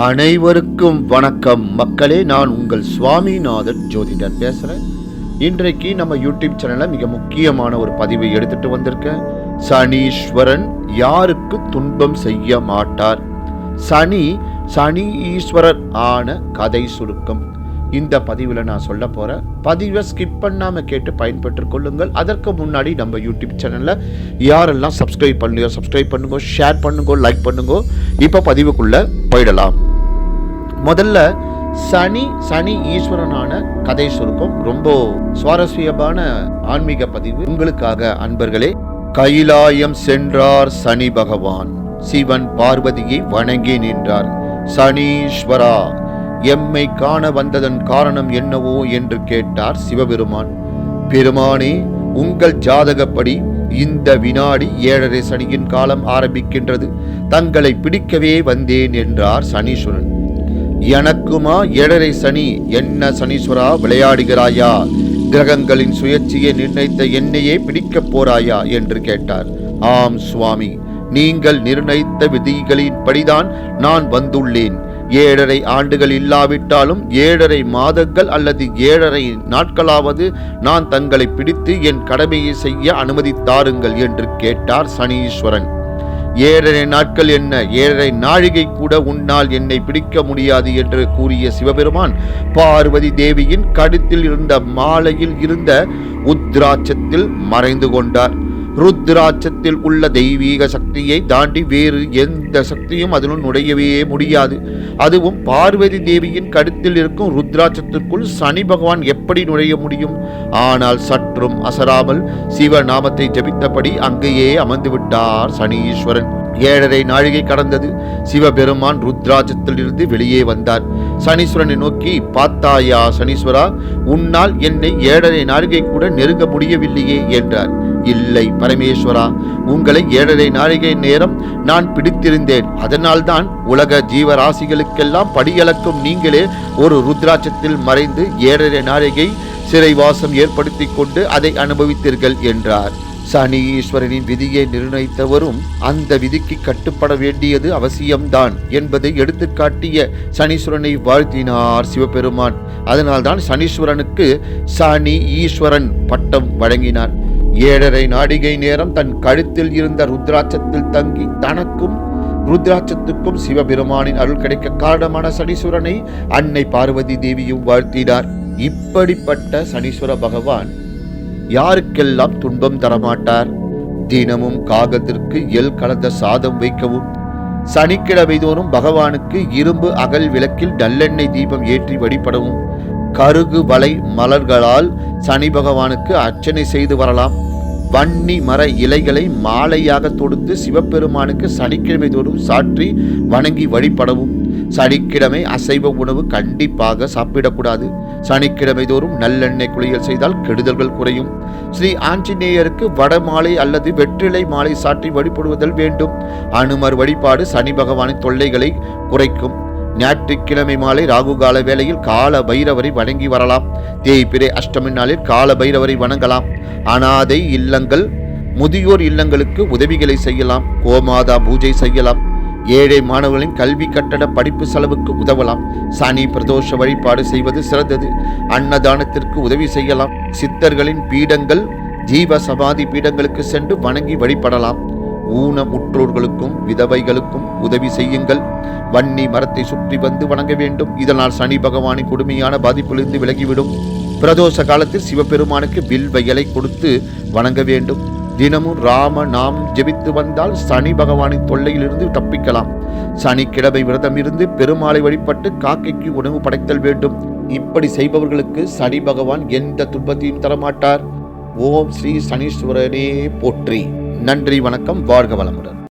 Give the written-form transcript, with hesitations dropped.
அனைவருக்கும் வணக்கம் மக்களே. நான் உங்கள் சுவாமிநாதன் ஜோதிடர் பேசுகிறேன். இன்றைக்கு நம்ம யூடியூப் சேனலில் மிக முக்கியமான ஒரு பதிவை எடுத்துட்டு வந்திருக்கேன். சனீஸ்வரன் யாருக்கு துன்பம் செய்ய மாட்டார்? சனி ஈஸ்வரர் ஆன கதை சுருக்கம் இந்த பதிவில் நான் சொல்ல போகிறேன். பதிவை ஸ்கிப் பண்ணாமல் கேட்டு பயன்பெற்றுக் கொள்ளுங்கள். அதற்கு முன்னாடி நம்ம யூடியூப் சேனலில் யாரெல்லாம் சப்ஸ்கிரைப் பண்ணலையோ சப்ஸ்கிரைப் பண்ணுங்க, ஷேர் பண்ணுங்க, லைக் பண்ணுங்க. இப்போ பதிவுக்குள்ளே போயிடலாம். முதல்ல சனி ஈஸ்வரனான கதை சுருக்கம் ரொம்ப சுவாரஸ்யமான ஆன்மீக பதிவு உங்களுக்காக அன்பர்களே. கைலாயம் சென்றார் சனி பகவான். சிவன் பார்வதியை வணங்கி நின்றார். சனீஸ்வரா, எம்மை காண வந்ததன் காரணம் என்னவோ என்று கேட்டார் சிவபெருமான். பெருமானே, உங்கள் ஜாதகப்படி இந்த வினாடி 7:30 சனியின் காலம் ஆரம்பிக்கின்றது. தங்களை பிடிக்கவே வந்தேன் என்றார் சனீஸ்வரன். எனக்குமா 7:30 சனி? என்ன சனீஸ்வரா, விளையாடுகிறாயா? கிரகங்களின் சுயற்சியை நிர்ணயித்த என்னையே பிடிக்கப் போறாயா என்று கேட்டார். ஆம் சுவாமி, நீங்கள் நிர்ணயித்த விதிகளின்படிதான் நான் வந்துள்ளேன். 7:30 ஆண்டுகள் இல்லாவிட்டாலும் 7:30 மாதங்கள் அல்லது 7:30 நாட்களாவது நான் தங்களை பிடித்து என் கடமையை செய்ய அனுமதித்தாருங்கள் என்று கேட்டார் சனீஸ்வரன். 7:30 நாட்கள் என்ன, 7:30 நாழிகை கூட உன்னால் என்னை பிடிக்க முடியாது என்று கூறிய சிவபெருமான் பார்வதி தேவியின் கழுத்தில் இருந்த மாலையில் இருந்த உத்ராட்சத்தில் மறைந்து கொண்டார். ருத்ராட்சத்தில் உள்ள தெய்வீக சக்தியை தாண்டி வேறு எந்த சக்தியும் அதனுள் நுழையவே முடியாது. அதுவும் பார்வதி தேவியின் கழுத்தில் இருக்கும் ருத்ராட்சத்திற்குள் சனி பகவான் எப்படி நுழைய முடியும்? ஆனால் சற்றும் அசராமல் சிவநாமத்தை ஜபித்தபடி அங்கேயே அமர்ந்து விட்டார் சனீஸ்வரன். 7:30 நாழிகை கடந்தது. சிவபெருமான் ருத்ராட்சத்தில் இருந்து வெளியே வந்தார். சனீஸ்வரனை நோக்கி, பார்த்தாயா சனீஸ்வரா, உன்னால் என்னை 7:30 நாழிகை கூட நெருங்க முடியவில்லையே என்றார். இல்லை பரமேஸ்வரா, உங்களை 7:30 நாழிகை நேரம் நான் பிடித்திருந்தேன். அதனால்தான் உலக ஜீவராசிகளுக்கெல்லாம் படியளக்கும் நீங்களே ஒரு ருத்ராட்சத்தில் மறைந்து 7:30 நாழிகை சிறைவாசம் ஏற்படுத்தி கொண்டு அதை அனுபவித்தீர்கள் என்றார். சனி ஈஸ்வரனின் விதியை நிர்ணயித்தவரும் அந்த விதிக்கு கட்டுப்பட வேண்டியது அவசியம்தான் என்பதை எடுத்துக்காட்டிய சனீஸ்வரனை வாழ்த்தினார் சிவபெருமான். அதனால்தான் சனீஸ்வரனுக்கு சனி ஈஸ்வரன் பட்டம் வழங்கினார். 7:30 நாழிகை நேரம் தன் கழுத்தில் இருந்த ருத்ராட்சத்தில் தங்கி தனக்கும் ருத்ராட்சத்துக்கும் சிவபெருமானின் அருள் கிடைக்க காரணமான சனீஸ்வரனை அன்னை பார்வதி தேவியும் வாழ்த்தினார். இப்படிப்பட்ட சனீஸ்வர பகவான் யாருக்கெல்லாம் துன்பம் தரமாட்டார்? தினமும் காகத்திற்கு எல் கலந்த சாதம் வைக்கவும், சனிக்கிழமை தோறும் பகவானுக்கு இரும்பு அகல் விளக்கில் நல்லெண்ணெய் தீபம் ஏற்றி வழிபடவும், கருகு வலை மலர்களால் சனி பகவானுக்கு அர்ச்சனை செய்து வரலாம். வன்னி மர இலைகளை மாலையாக தொடுத்து சிவபெருமானுக்கு சனிக்கிழமை தோறும் சாற்றி வணங்கி வழிபடவும். சனிக்கிழமை அசைவ உணவு கண்டிப்பாக சாப்பிடக்கூடாது. சனிக்கிழமை தோறும் நல்லெண்ணெய் குளியல் செய்தால் கெடுதல்கள் குறையும். ஸ்ரீ ஆஞ்சநேயருக்கு வடமாலை அல்லது வெற்றிலை மாலை சாற்றி வழிபடுவதல் வேண்டும். அனுமர் வழிபாடு சனி பகவானின் தொல்லைகளை குறைக்கும். ஞாயிற்றுக்கிழமை மாலை ராகுகால வேளையில் கால பைரவரை வணங்கி வரலாம். தேய்பிரை அஷ்டமி நாளில் கால பைரவரை வணங்கலாம். அனாதை இல்லங்கள், முதியோர் இல்லங்களுக்கு உதவிகளை செய்யலாம். கோமாதா பூஜை செய்யலாம். ஏழை மாணவர்களின் கல்வி கட்டட படிப்பு செலவுக்கு உதவலாம். சனி பிரதோஷ வழிபாடு செய்வது சிறந்தது. அன்னதானத்திற்கு உதவி செய்யலாம். சித்தர்களின் பீடங்கள், ஜீவ சமாதி பீடங்களுக்கு சென்று வணங்கி வழிபடலாம். ஊனமுற்றோர்களுக்கும் விதவைகளுக்கும் உதவி செய்யுங்கள். வன்னி மரத்தை சுற்றி வந்து வணங்க வேண்டும். இதனால் சனி பகவானின் கொடுமையான பாதிப்பிலிருந்து விலகிவிடும். பிரதோஷ காலத்தில் சிவபெருமானுக்கு வில்வ இலை கொடுத்து வணங்க வேண்டும். தினமும் ராம நாம் ஜெபித்து வந்தால் சனி பகவானின் தொல்லையிலிருந்து தப்பிக்கலாம். சனிக்கிழமை விரதம் இருந்து பெருமாளை வழிபட்டு காக்கைக்கு உணவு படைத்தல் வேண்டும். இப்படி செய்பவர்களுக்கு சனி பகவான் எந்த துன்பத்தையும் தரமாட்டார். ஓம் ஸ்ரீ சனீஸ்வரனே போற்றி. நன்றி, வணக்கம், வாழ்க வளமுடன்.